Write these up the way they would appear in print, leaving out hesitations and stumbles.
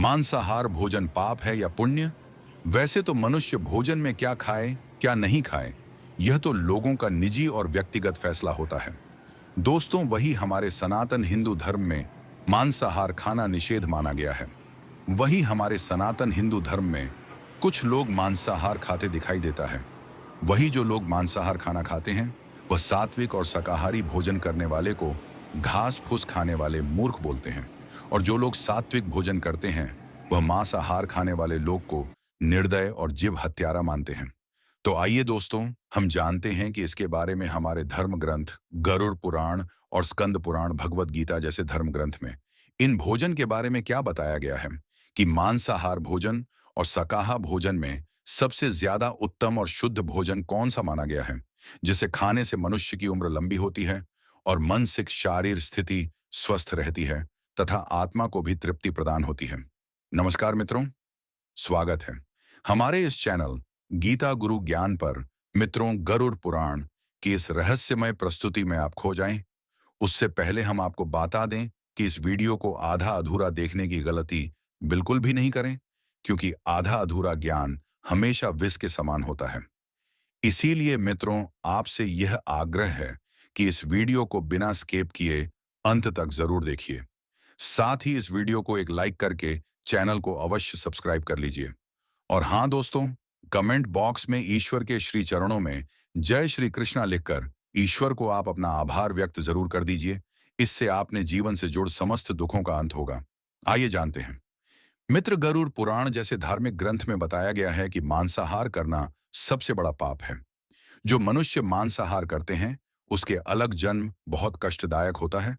मांसाहार भोजन पाप है या पुण्य? वैसे तो मनुष्य भोजन में क्या खाए, क्या नहीं खाए, यह तो लोगों का निजी और व्यक्तिगत फैसला होता है। दोस्तों, वही हमारे सनातन हिंदू धर्म में मांसाहार खाना निषेध माना गया है। वही हमारे सनातन हिंदू धर्म में कुछ लोग मांसाहार खाते दिखाई देता है। वही जो लोग मांसाहार खाना खाते हैं, वह सात्विक और शाकाहारी भोजन करने वाले को घास फूस खाने वाले मूर्ख बोलते हैं। और जो लोग सात्विक भोजन करते हैं, वह मांसाहार खाने वाले लोग को निर्दय और जीव हत्यारा मानते हैं। तो आइए दोस्तों, हम जानते हैं कि इसके बारे में हमारे धर्म ग्रंथ गरुड़ पुराण और स्कंद पुराण, भगवत गीता जैसे धर्म ग्रंथ में इन भोजन के बारे में क्या बताया गया है। कि मांसाहार भोजन और शाकाहार भोजन में सबसे ज्यादा उत्तम और शुद्ध भोजन कौन सा माना गया है, जिसे खाने से मनुष्य की उम्र लंबी होती है और मानसिक शारीर स्थिति स्वस्थ रहती है तथा आत्मा को भी तृप्ति प्रदान होती है। नमस्कार मित्रों, स्वागत है हमारे इस चैनल गीता गुरु ज्ञान पर। मित्रों, गरुड़ पुराण की इस रहस्यमय प्रस्तुति में आप खो जाएं। उससे पहले हम आपको बता दें कि इस वीडियो को आधा अधूरा देखने की गलती बिल्कुल भी नहीं करें, क्योंकि आधा अधूरा ज्ञान हमेशा विष के समान होता है। इसीलिए मित्रों, आपसे यह आग्रह है कि इस वीडियो को बिना स्किप किए अंत तक जरूर देखिए। साथ ही इस वीडियो को एक लाइक करके चैनल को अवश्य सब्सक्राइब कर लीजिए। और हाँ दोस्तों, कमेंट बॉक्स में ईश्वर के श्री चरणों में जय श्री कृष्णा लिखकर ईश्वर को आप अपना आभार व्यक्त जरूर कर दीजिए। इससे आपने जीवन से जुड़ समस्त दुखों का अंत होगा। आइए जानते हैं। मित्र, गरुड़ पुराण जैसे धार्मिक ग्रंथ में बताया गया है कि मांसाहार करना सबसे बड़ा पाप है। जो मनुष्य मांसाहार करते हैं, उसके अलग जन्म बहुत कष्टदायक होता है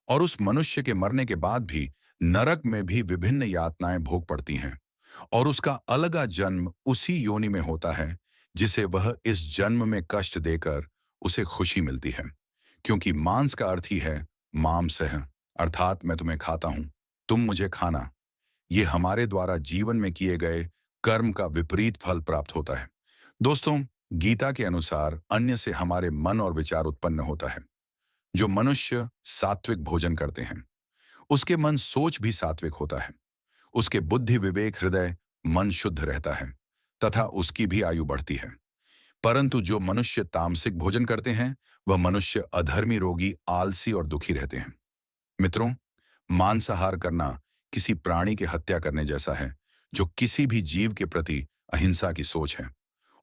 और उस मनुष्य के मरने के बाद भी नरक में भी विभिन्न यातनाएं भोग पड़ती हैं। और उसका अलगा जन्म उसी योनि में होता है जिसे वह इस जन्म में कष्ट देकर उसे खुशी मिलती है। क्योंकि मांस का अर्थ ही है मांसह, अर्थात मैं तुम्हें खाता हूं, तुम मुझे खाना। ये हमारे द्वारा जीवन में किए गए कर्म का विपरीत फल प्राप्त होता है। दोस्तों, गीता के अनुसार अन्य से हमारे मन और विचार उत्पन्न होता है। जो मनुष्य सात्विक भोजन करते हैं, उसके मन सोच भी सात्विक होता है। उसके बुद्धि विवेक हृदय मन शुद्ध रहता है तथा उसकी भी आयु बढ़ती है। परंतु जो मनुष्य तामसिक भोजन करते हैं, वह मनुष्य अधर्मी, रोगी, आलसी और दुखी रहते हैं। मित्रों, मांसाहार करना किसी प्राणी की हत्या करने जैसा है, जो किसी भी जीव के प्रति अहिंसा की सोच है।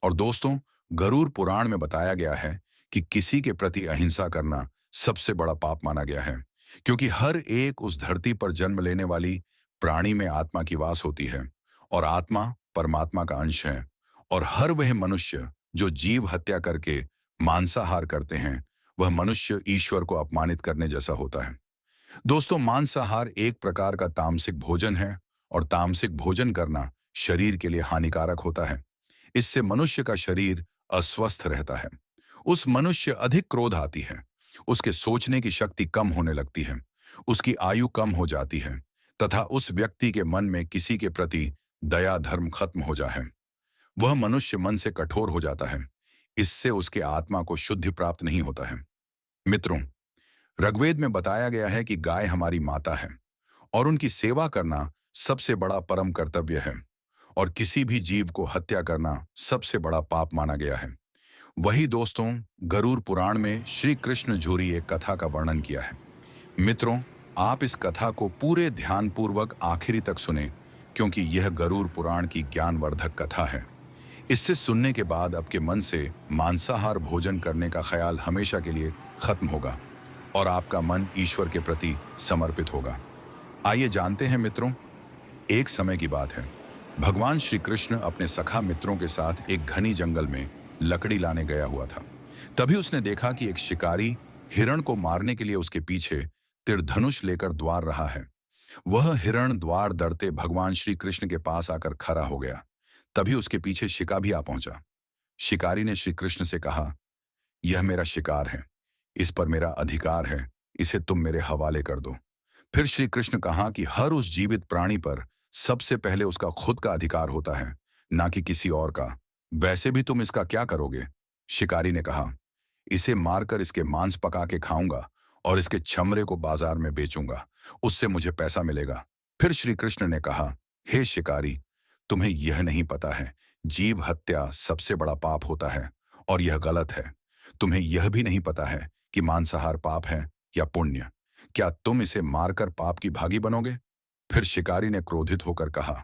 और दोस्तों, गरुड़ पुराण में बताया गया है कि किसी के प्रति अहिंसा करना सबसे बड़ा पाप माना गया है। क्योंकि हर एक उस धरती पर जन्म लेने वाली प्राणी में आत्मा की वास होती है और आत्मा परमात्मा का अंश है। और हर वह मनुष्य जो जीव हत्या करके मांसाहार करते हैं, वह मनुष्य ईश्वर को अपमानित करने जैसा होता है। दोस्तों, मांसाहार एक प्रकार का तामसिक भोजन है और तामसिक भोजन करना शरीर के लिए हानिकारक होता है। इससे मनुष्य का शरीर अस्वस्थ रहता है। उस मनुष्य अधिक क्रोध आती है, उसके सोचने की शक्ति कम होने लगती है, उसकी आयु कम हो जाती है तथा उस व्यक्ति के मन में किसी के प्रति दया धर्म खत्म हो जाए। वह मनुष्य मन से कठोर हो जाता है। इससे उसके आत्मा को शुद्धि प्राप्त नहीं होता है। मित्रों, ऋग्वेद में बताया गया है कि गाय हमारी माता है और उनकी सेवा करना सबसे बड़ा परम कर्तव्य है। और किसी भी जीव को हत्या करना सबसे बड़ा पाप माना गया है। वही दोस्तों, गरुड़ पुराण में श्री कृष्ण झूरी एक कथा का वर्णन किया है। मित्रों, आप इस कथा को पूरे ध्यानपूर्वक आखिरी तक सुने, क्योंकि यह गरुड़ पुराण की ज्ञानवर्धक कथा है। इससे सुनने के बाद आपके मन से मांसाहार भोजन करने का ख्याल हमेशा के लिए खत्म होगा और आपका मन ईश्वर के प्रति समर्पित होगा। आइए जानते हैं मित्रों। एक समय की बात है, भगवान श्री कृष्ण अपने सखा मित्रों के साथ एक घनी जंगल में लकड़ी लाने गया हुआ था। तभी उसने देखा कि एक शिकारी हिरण को मारने के लिए उसके पीछे तीरधनुष लेकर द्वार रहा है। वह हिरण द्वार डरते भगवान श्री कृष्ण के पास आकर खड़ा हो गया। तभी उसके पीछे शिका भी आ पहुंचा। शिकारी ने श्री कृष्ण से कहा, यह मेरा शिकार है, इस पर मेरा अधिकार है, इसे तुम मेरे हवाले कर दो। फिर श्री कृष्ण कहा कि हर उस जीवित प्राणी पर सबसे पहले उसका खुद का अधिकार होता है, ना कि किसी और का। वैसे भी तुम इसका क्या करोगे? शिकारी ने कहा, इसे मारकर इसके मांस पका के खाऊंगा और इसके चमड़े को बाजार में बेचूंगा, उससे मुझे पैसा मिलेगा। फिर श्री कृष्ण ने कहा, हे शिकारी, तुम्हें यह नहीं पता है, जीव हत्या सबसे बड़ा पाप होता है और यह गलत है। तुम्हें यह भी नहीं पता है कि मांसाहार पाप है या पुण्य। क्या तुम इसे मारकर पाप की भागी बनोगे? फिर शिकारी ने क्रोधित होकर कहा,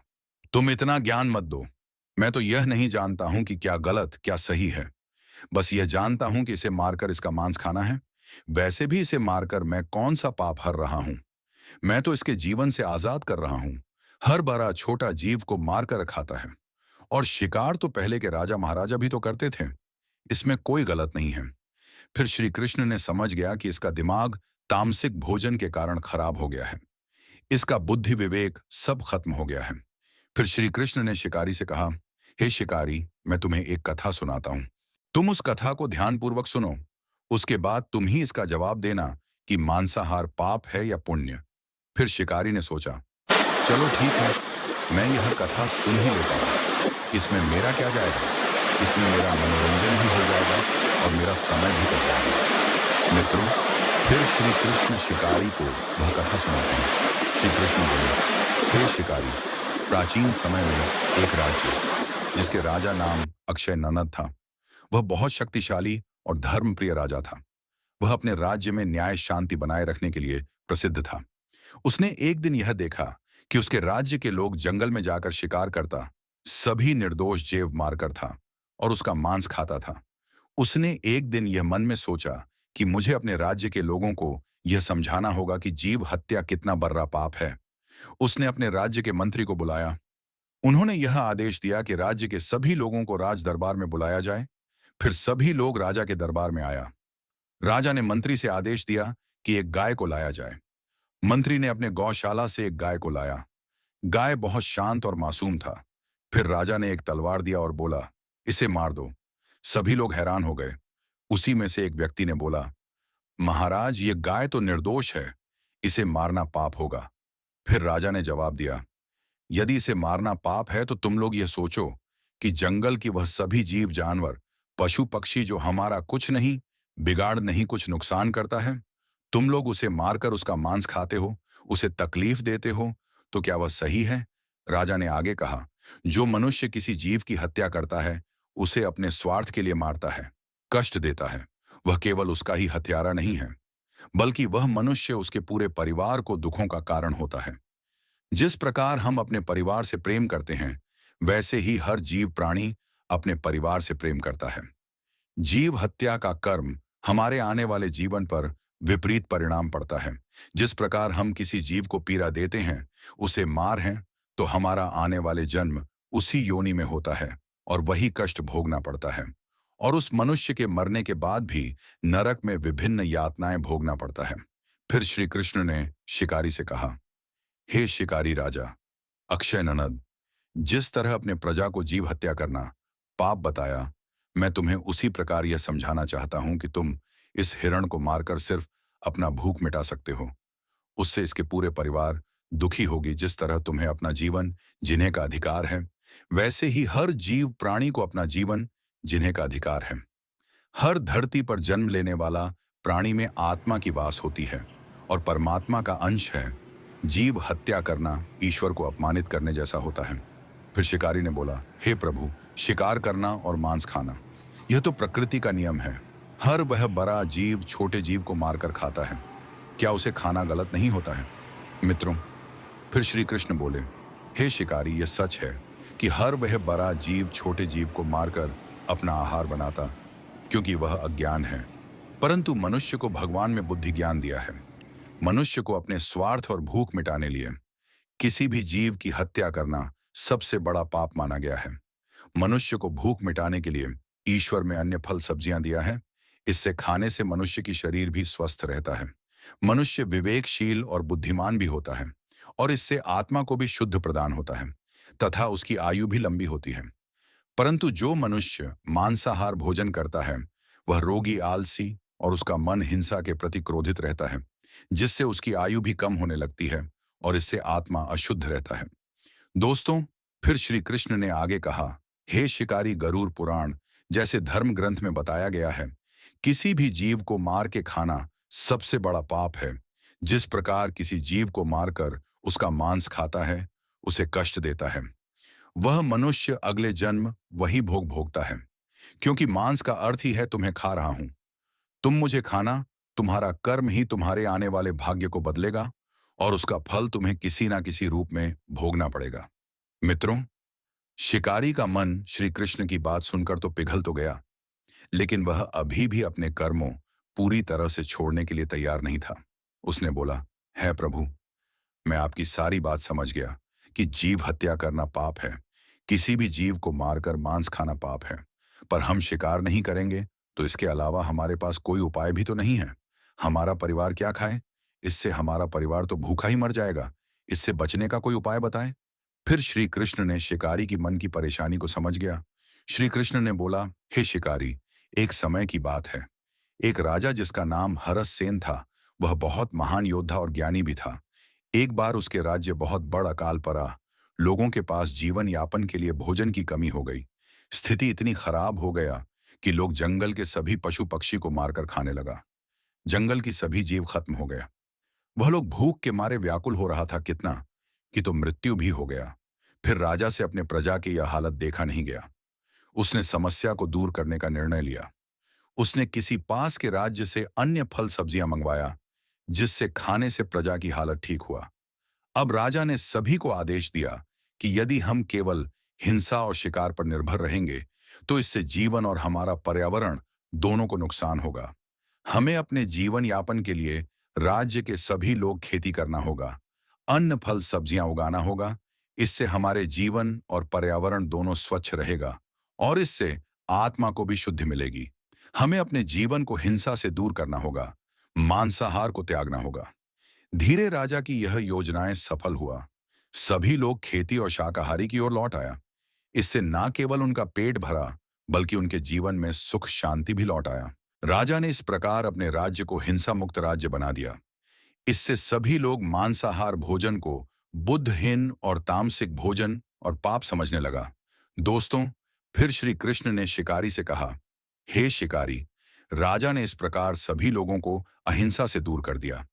तुम इतना ज्ञान मत दो। मैं तो यह नहीं जानता हूं कि क्या गलत क्या सही है। बस यह जानता हूं कि इसे मारकर इसका मांस खाना है। वैसे भी इसे मारकर मैं कौन सा पाप हर रहा हूं? मैं तो इसके जीवन से आजाद कर रहा हूं। हर बड़ा छोटा जीव को मारकर खाता है, और शिकार तो पहले के राजा महाराजा भी तो करते थे। इसमें कोई गलत नहीं है। फिर श्री कृष्ण ने समझ गया कि इसका दिमाग तामसिक भोजन के कारण खराब हो गया है। इसका बुद्धि विवेक सब खत्म हो गया है। फिर श्री कृष्ण ने शिकारी से कहा, हे शिकारी, मैं तुम्हें एक कथा सुनाता हूं। तुम उस कथा को ध्यानपूर्वक सुनो। उसके बाद तुम ही इसका जवाब देना कि मांसाहार पाप है या पुण्य। फिर शिकारी ने सोचा, चलो ठीक है, मैं यह कथा सुन ही लेता हूँ। इसमें मेरा क्या जाएगा? इसमें मेरा मनोरंजन भी हो जाएगा और मेरा समय भी कट जाएगा। मित्रों, फिर श्री कृष्ण शिकारी को वह कथा सुनाते हैं। श्री कृष्ण बोले, हे शिकारी, प्राचीन समय में एक राज्य, जिसके राजा नाम अक्षय ननद था। वह बहुत शक्तिशाली और धर्मप्रिय राजा था। वह अपने राज्य में न्याय शांति बनाए रखने के लिए प्रसिद्ध था। उसने एक दिन यह देखा कि उसके राज्य के लोग जंगल में जाकर शिकार करता, सभी निर्दोष जीव मारकर था और उसका मांस खाता था। उसने एक दिन यह मन में सोचा कि मुझे अपने राज्य के लोगों को यह समझाना होगा कि जीव हत्या कितना बर्रा पाप है। उसने अपने राज्य के मंत्री को बुलाया। उन्होंने यह आदेश दिया कि राज्य के सभी लोगों को राज दरबार में बुलाया जाए। फिर सभी लोग राजा के दरबार में आया। राजा ने मंत्री से आदेश दिया कि एक गाय को लाया जाए। मंत्री ने अपने गौशाला से एक गाय को लाया। गाय बहुत शांत और मासूम था। फिर राजा ने एक तलवार दिया और बोला, इसे मार दो। सभी लोग हैरान हो गए। उसी में से एक व्यक्ति ने बोला, महाराज, ये गाय तो निर्दोष है, इसे मारना पाप होगा। फिर राजा ने जवाब दिया, यदि इसे मारना पाप है तो तुम लोग ये सोचो कि जंगल की वह सभी जीव जानवर, पशु पक्षी जो हमारा कुछ नहीं बिगाड़ नहीं कुछ नुकसान करता है, तुम लोग उसे मारकर उसका मांस खाते हो, उसे तकलीफ देते हो, तो क्या वह सही है? राजा ने आगे कहा, जो मनुष्य किसी जीव की हत्या करता है, उसे अपने स्वार्थ के लिए मारता है, कष्ट देता है, वह केवल उसका ही हत्यारा नहीं है, बल्कि वह मनुष्य उसके पूरे परिवार को दुखों का कारण होता है। जिस प्रकार हम अपने परिवार से प्रेम करते हैं, वैसे ही हर जीव प्राणी अपने परिवार से प्रेम करता है। जीव हत्या का कर्म हमारे आने वाले जीवन पर विपरीत परिणाम पड़ता है। जिस प्रकार हम किसी जीव को पीड़ा देते हैं, उसे मार हैं, तो हमारा आने वाले जन्म उसी योनि में होता है और वही कष्ट भोगना पड़ता है। और उस मनुष्य के मरने के बाद भी नरक में विभिन्न यातनाएं भोगना पड़ता है। फिर श्री कृष्ण ने शिकारी से कहा, हे शिकारी राजा अक्षय ननद, जिस तरह अपने प्रजा को जीव हत्या करना पाप बताया, मैं तुम्हें उसी प्रकार यह समझाना चाहता हूं कि तुम इस हिरण को मारकर सिर्फ अपना भूख मिटा सकते हो। उससे इसके पूरे परिवार दुखी होगी। जिस तरह तुम्हें अपना जीवन जीने का अधिकार है, वैसे ही हर जीव प्राणी को अपना जीवन जीने का अधिकार है। हर धरती पर जन्म लेने वाला प्राणी में आत्मा की वास होती है और परमात्मा का अंश है। जीव हत्या करना ईश्वर को अपमानित करने जैसा होता है। फिर शिकारी ने बोला, हे प्रभु, शिकार करना और मांस खाना, यह तो प्रकृति का नियम है। हर वह बड़ा जीव छोटे जीव को मारकर खाता है, क्या उसे खाना गलत नहीं होता है? मित्रों, फिर श्री कृष्ण बोले, हे शिकारी, यह सच है कि हर वह बड़ा जीव छोटे जीव को मारकर अपना आहार बनाता, क्योंकि वह अज्ञान है। परंतु मनुष्य को भगवान में बुद्धि ज्ञान दिया है। मनुष्य को अपने स्वार्थ और भूख मिटाने लिए किसी भी जीव की हत्या करना सबसे बड़ा पाप माना गया है। मनुष्य को भूख मिटाने के लिए ईश्वर में अन्य फल सब्जियां दिया है। इससे खाने से मनुष्य की शरीर भी स्वस्थ रहता है। मनुष्य विवेकशील और बुद्धिमान भी होता है और इससे आत्मा को भी शुद्ध प्रदान होता है तथा उसकी आयु भी लंबी होती है। परंतु जो मनुष्य मांसाहार भोजन करता है, वह रोगी, आलसी और उसका मन हिंसा के प्रति क्रोधित रहता है, जिससे उसकी आयु भी कम होने लगती है और इससे आत्मा अशुद्ध रहता है। दोस्तों, फिर श्री कृष्ण ने आगे कहा, हे शिकारी, गरुड़ पुराण जैसे धर्म ग्रंथ में बताया गया है, किसी भी जीव को मार के खाना सबसे बड़ा पाप है। जिस प्रकार किसी जीव को मारकर उसका मांस खाता है, उसे कष्ट देता है, वह मनुष्य अगले जन्म वही भोग भोगता है, क्योंकि मांस का अर्थ ही है तुम्हें खा रहा हूं। तुम मुझे खाना, तुम्हारा कर्म ही तुम्हारे आने वाले भाग्य को बदलेगा और उसका फल तुम्हें किसी ना किसी रूप में भोगना पड़ेगा। मित्रों, शिकारी का मन श्री कृष्ण की बात सुनकर तो पिघल तो गया, लेकिन वह अभी भी अपने कर्मों पूरी तरह से छोड़ने के लिए तैयार नहीं था। उसने बोला, है प्रभु, मैं आपकी सारी बात समझ गया कि जीव हत्या करना पाप है, किसी भी जीव को मारकर मांस खाना पाप है, पर हम शिकार नहीं करेंगे तो इसके अलावा हमारे पास कोई उपाय भी तो नहीं है। हमारा परिवार क्या खाए? इससे हमारा परिवार तो भूखा ही मर जाएगा। इससे बचने का कोई उपाय बताएं। फिर श्री कृष्ण ने शिकारी की मन की परेशानी को समझ गया। श्री कृष्ण ने बोला, हे शिकारी, एक समय की बात है। एक राजा जिसका नाम हरससेन था, वह बहुत महान योद्धा और ज्ञानी भी था। एक बार उसके राज्य बहुत बड़ अकाल पड़ा। लोगों के पास जीवन यापन के लिए भोजन की कमी हो गई। स्थिति इतनी खराब हो गया कि लोग जंगल के सभी पशु पक्षी को मारकर खाने लगा। जंगल की सभी जीव खत्म हो गया। वह लोग भूख के मारे व्याकुल हो रहा था कितना कि तो मृत्यु भी हो गया। फिर राजा से अपने प्रजा की यह हालत देखा नहीं गया। उसने समस्या को दूर करने का निर्णय लिया। उसने किसी पास के राज्य से अन्य फल सब्जियां मंगवाया, जिससे खाने से प्रजा की हालत ठीक हुआ। अब राजा ने सभी को आदेश दिया कि यदि हम केवल हिंसा और शिकार पर निर्भर रहेंगे तो इससे जीवन और हमारा पर्यावरण दोनों को नुकसान होगा। हमें अपने जीवन यापन के लिए राज्य के सभी लोग खेती करना होगा, अन्न फल सब्जियां उगाना होगा। इससे हमारे जीवन और पर्यावरण दोनों स्वच्छ रहेगा और इससे आत्मा को भी शुद्धि मिलेगी। हमें अपने जीवन को हिंसा से दूर करना होगा, मांसाहार को त्यागना होगा। धीरे राजा की यह योजनाएं सफल हुआ। सभी लोग खेती और शाकाहारी की ओर लौट आया। इससे न केवल उनका पेट भरा, बल्कि उनके जीवन में सुख शांति भी लौट आया। राजा ने इस प्रकार अपने राज्य को हिंसा मुक्त राज्य बना दिया। इससे सभी लोग मांसाहार भोजन को बुद्धहीन और तामसिक भोजन और पाप समझने लगा। दोस्तों, फिर श्री कृष्ण ने शिकारी से कहा, हे शिकारी, राजा ने इस प्रकार सभी लोगों को अहिंसा से दूर कर दिया।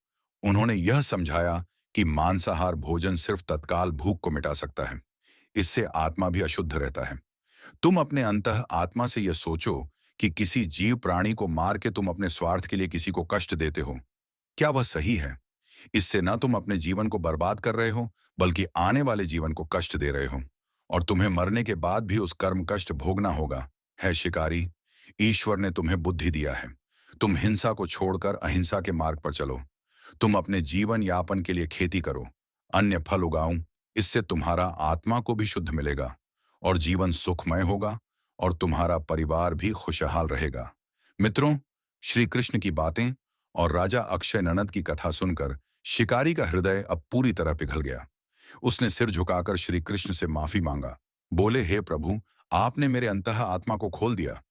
उन्होंने यह समझाया कि मांसाहार भोजन सिर्फ तत्काल भूख को मिटा सकता है, इससे आत्मा भी अशुद्ध रहता है। तुम अपने अंतः आत्मा से यह सोचो कि किसी जीव प्राणी को मार के तुम अपने स्वार्थ के लिए किसी को कष्ट देते हो, क्या वह सही है? इससे न तुम अपने जीवन को बर्बाद कर रहे हो, बल्कि आने वाले जीवन को कष्ट दे रहे हो, और तुम्हें मरने के बाद भी उस कर्म कष्ट भोगना होगा। है शिकारी, ईश्वर ने तुम्हें बुद्धि दिया है। तुम हिंसा को छोड़कर अहिंसा के मार्ग पर चलो। तुम अपने जीवन यापन के लिए खेती करो, अन्य फल उगाओ। इससे तुम्हारा आत्मा को भी शुद्ध मिलेगा और जीवन सुखमय होगा और तुम्हारा परिवार भी खुशहाल रहेगा। मित्रों, श्री कृष्ण की बातें और राजा अक्षय ननद की कथा सुनकर शिकारी का हृदय अब पूरी तरह पिघल गया। उसने सिर झुकाकर श्री कृष्ण से माफी मांगा। बोले, हे प्रभु, आपने मेरे अंतः आत्मा को खोल दिया।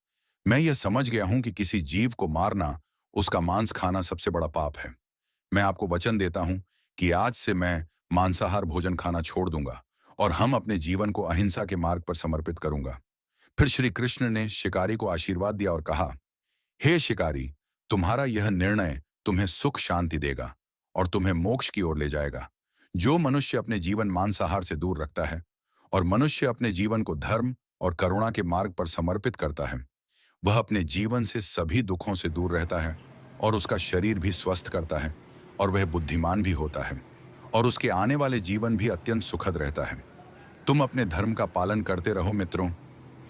मैं यह समझ गया हूं कि किसी जीव को मारना, उसका मांस खाना सबसे बड़ा पाप है। मैं आपको वचन देता हूं कि आज से मैं मांसाहार भोजन खाना छोड़ दूंगा और हम अपने जीवन को अहिंसा के मार्ग पर समर्पित करूंगा। फिर श्री कृष्ण ने शिकारी को आशीर्वाद दिया और कहा, हे शिकारी, तुम्हारा यह निर्णय तुम्हें सुख शांति देगा और तुम्हें मोक्ष की ओर ले जाएगा। जो मनुष्य अपने जीवन मांसाहार से दूर रखता है और मनुष्य अपने जीवन को धर्म और करुणा के मार्ग पर समर्पित करता है, वह अपने जीवन से सभी दुखों से दूर रहता है और उसका शरीर भी स्वस्थ करता है और वह बुद्धिमान भी होता है और उसके आने वाले जीवन भी अत्यंत सुखद रहता है। तुम अपने धर्म का पालन करते रहो मित्रों।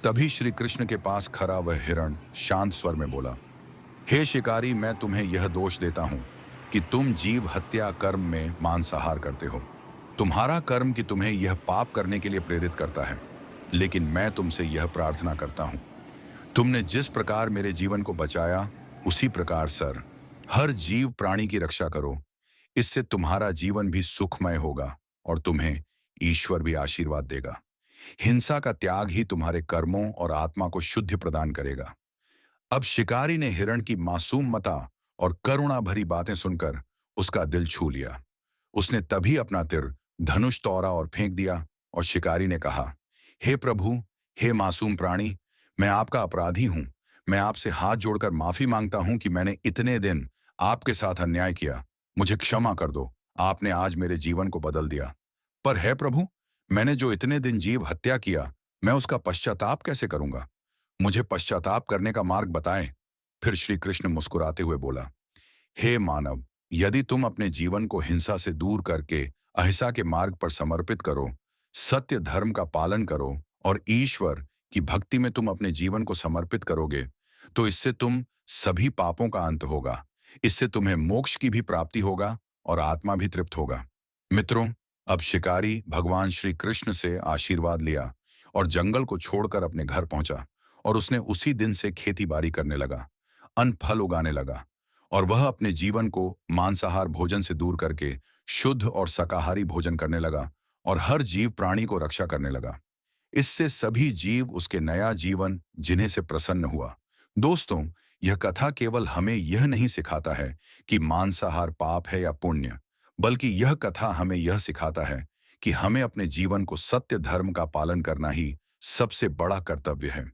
तभी श्री कृष्ण के पास खड़ा वह हिरण शांत स्वर में बोला, हे शिकारी, मैं तुम्हें यह दोष देता हूं कि तुम जीव हत्या कर्म में मांसाहार करते हो। तुम्हारा कर्म कि तुम्हें यह पाप करने के लिए प्रेरित करता है, लेकिन मैं तुमसे यह प्रार्थना करता हूं, तुमने जिस प्रकार मेरे जीवन को बचाया, उसी प्रकार सर हर जीव प्राणी की रक्षा करो। इससे तुम्हारा जीवन भी सुखमय होगा और तुम्हें ईश्वर भी आशीर्वाद देगा। हिंसा का त्याग ही तुम्हारे कर्मों और आत्मा को शुद्धि प्रदान करेगा। अब शिकारी ने हिरण की मासूमता और करुणा भरी बातें सुनकर उसका दिल छू लिया। उसने तभी अपना तिर धनुष तोड़ा और फेंक दिया और शिकारी ने कहा, हे प्रभु, हे मासूम प्राणी, मैं आपका अपराधी हूं। मैं आपसे हाथ जोड़कर माफी मांगता हूं कि मैंने इतने दिन आपके साथ अन्याय किया। मुझे क्षमा कर दो। आपने आज मेरे जीवन को बदल दिया। पर है प्रभु, मैंने जो इतने दिन जीव हत्या किया, मैं उसका पश्चाताप कैसे करूंगा? मुझे पश्चाताप करने का मार्ग बताएं। फिर श्री कृष्ण मुस्कुराते हुए बोला, हे मानव, यदि तुम अपने जीवन को हिंसा से दूर करके अहिंसा के मार्ग पर समर्पित करो, सत्य धर्म का पालन करो और ईश्वर की भक्ति में तुम अपने जीवन को समर्पित करोगे, तो इससे तुम सभी पापों का अंत होगा। इससे तुम्हें मोक्ष की भी प्राप्ति होगा और आत्मा भी तृप्त होगा। मित्रों, अब शिकारी भगवान श्री कृष्ण से आशीर्वाद लिया और जंगल को छोड़कर अपने घर पहुंचा और उसने उसी दिन से खेती बाड़ी करने लगा, अन्न फल उगाने लगा और वह अपने जीवन को मांसाहार भोजन से दूर करके शुद्ध और शाकाहारी भोजन करने लगा और हर जीव प्राणी को रक्षा करने लगा। इससे सभी जीव उसके नया जीवन जिन्हें से प्रसन्न हुआ। दोस्तों, यह कथा केवल हमें यह नहीं सिखाता है कि मांसाहार पाप है या पुण्य, बल्कि यह कथा हमें यह सिखाता है कि हमें अपने जीवन को सत्य धर्म का पालन करना ही सबसे बड़ा कर्तव्य है।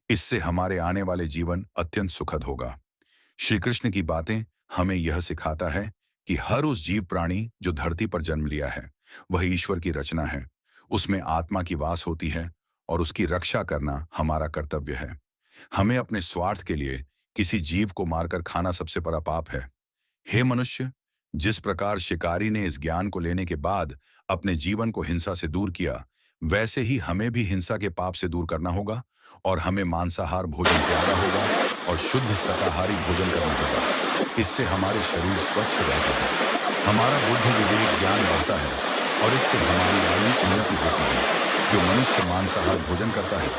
इससे हमारे आने वाले जीवन अत्यंत सुखद होगा। श्री कृष्ण की बातें हमें यह सिखाता है कि हर उस जीव प्राणी जो धरती पर जन्म लिया है, वह ईश्वर की रचना है। उसमें आत्मा की वास होती है और उसकी रक्षा करना हमारा कर्तव्य है। हमें अपने स्वार्थ के लिए किसी जीव को मारकर खाना सबसे बड़ा पाप है। हे मनुष्य, जिस प्रकार शिकारी ने इस ज्ञान को लेने के बाद अपने जीवन को हिंसा से दूर किया, वैसे ही हमें भी हिंसा के पाप से दूर करना होगा और हमें मांसाहार भोजन त्यागना होगा और शुद्ध शाकाहारी भोजन करना होगा। इससे हमारे शरीर स्वच्छ रहते हैं, हमारा बुद्धि विवेक ज्ञान बढ़ता है और इससे हमारी आयु उन्नति होती है। जो मनुष्य मांसाहार भोजन करता है,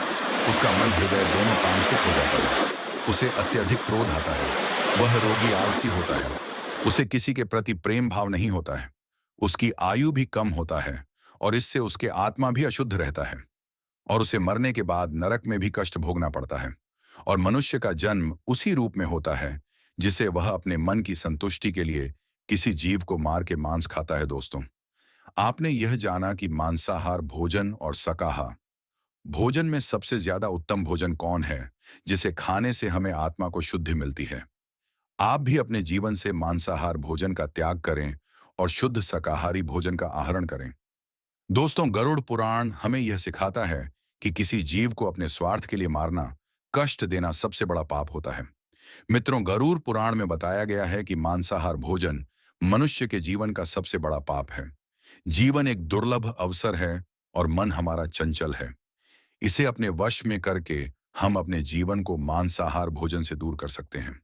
उसका मन हृदय दोनों तामसिक हो जाता है। उसे अत्यधिक क्रोध आता है, वह रोगी आलसी होता है, उसे किसी के प्रति प्रेम भाव नहीं होता है, उसकी आयु भी कम होता है और इससे उसके आत्मा भी अशुद्ध रहता है और उसे मरने के बाद नरक में भी कष्ट भोगना पड़ता है। और मनुष्य का जन्म उसी रूप में होता है जिसे वह अपने मन की संतुष्टि के लिए किसी जीव को मार के मांस खाता है। दोस्तों, आपने यह जाना कि मांसाहार भोजन और शाकाहार भोजन में सबसे ज्यादा उत्तम भोजन कौन है, जिसे खाने से हमें आत्मा को शुद्धि मिलती है। आप भी अपने जीवन से मांसाहार भोजन का त्याग करें और शुद्ध शाकाहारी भोजन का आहरण करें। दोस्तों, गरुड़ पुराण हमें यह सिखाता है कि किसी जीव को अपने स्वार्थ के लिए मारना, कष्ट देना सबसे बड़ा पाप होता है। मित्रों, गरुड़ पुराण में बताया गया है कि मांसाहार भोजन मनुष्य के जीवन का सबसे बड़ा पाप है। जीवन एक दुर्लभ अवसर है और मन हमारा चंचल है। इसे अपने वश में करके हम अपने जीवन को मांसाहार भोजन से दूर कर सकते हैं।